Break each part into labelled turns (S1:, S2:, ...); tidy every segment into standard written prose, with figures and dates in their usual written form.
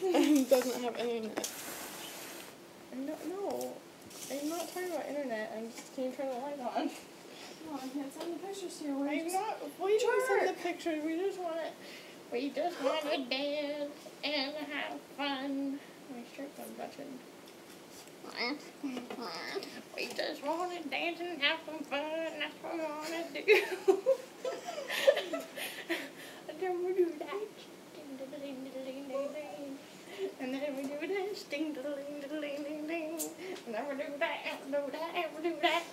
S1: and doesn't have internet.
S2: No, I'm not talking about internet. Can you turn the light on?
S1: No, I can't send the pictures to you.
S2: I'm not. We don't send the pictures. We just want to dance and have fun. My shirt's unbuttoned. We just want to dance and have some fun. That's what we want to do. And then we do that. And then we do this. Ding, ding, ding, ding, ding, ding. And then we do that, and we do that, and we do that.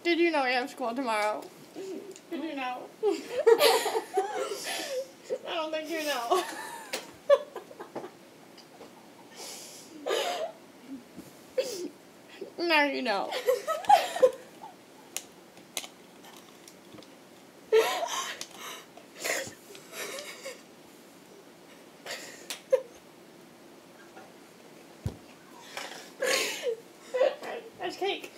S2: Did you know we have school tomorrow? Did you know? I don't think you know. Now you know. There's cake.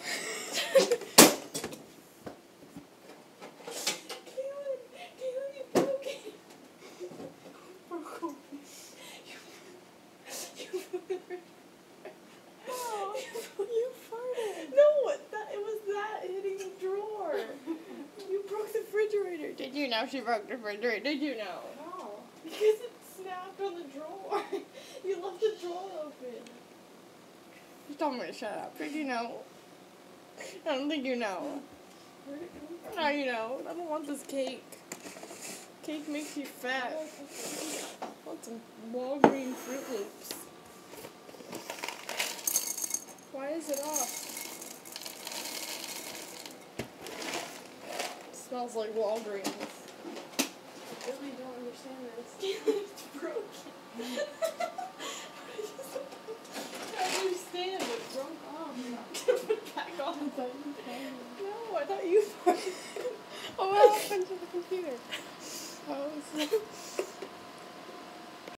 S2: Did you know she broke the refrigerator? Did you know?
S1: No.
S2: Because it snapped on the drawer. You left the drawer open. You told me to shut up. Did you know? I don't think you know.
S1: Where did it come from?
S2: Now you know. I don't want this cake. Cake makes you fat. I want some Walgreens Fruit Loops. Why is it off? Smells like Walgreens.
S1: I really don't understand this.
S2: It's broken. I understand it broke off. Put it back on. No, I thought you. Oh, what happened to the computer? Oh,